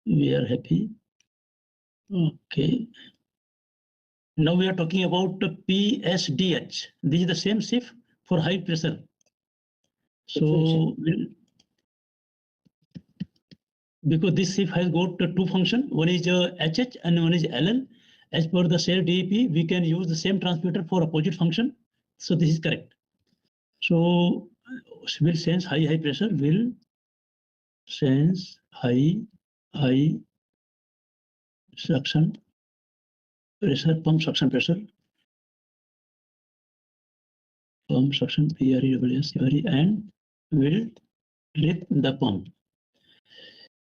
We are happy. Okay. Now we are talking about the PSDH. This is the same shift for high pressure. So because this shift has got two functions, one is HH and one is LL. As per the SIL DEP, we can use the same transmitter for opposite function. So this is correct. So will sense high pressure, will sense high suction pressure, pump suction pressure, pump suction PREWS, and will trip the pump.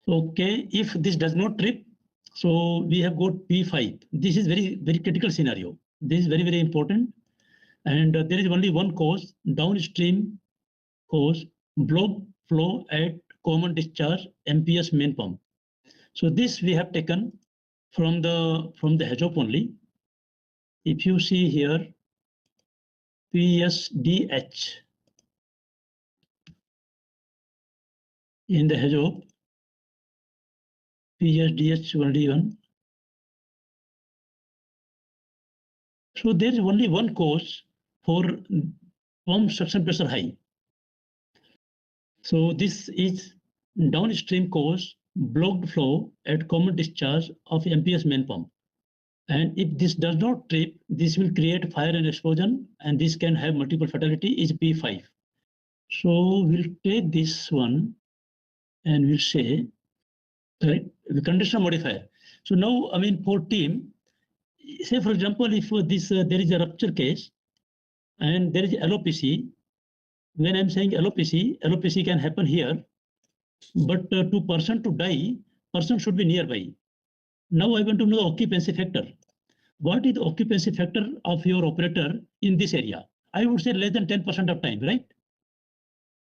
Okay, if this does not trip, so we have got P5. This is very critical scenario. This is very important, and there is only one cause: downstream cause, block flow at common discharge MPS main pump. So this we have taken from the HOP only. If you see here, PSDH in the HOP, PSDH only one. So there is only one cause for pump suction pressure high. So this is downstream cause, blocked flow at common discharge of MPS main pump. And if this does not trip, this will create fire and explosion, and this can have multiple fatality, is P5. So we'll take this one and we'll say, right, the conditional modifier. So now, I mean, for team, say for example, if this there is a rupture case and there is LOPC, when I'm saying LOPC can happen here, but to person to die, person should be nearby. Now I want to know the occupancy factor. What is the occupancy factor of your operator in this area? I would say less than 10% of time, right?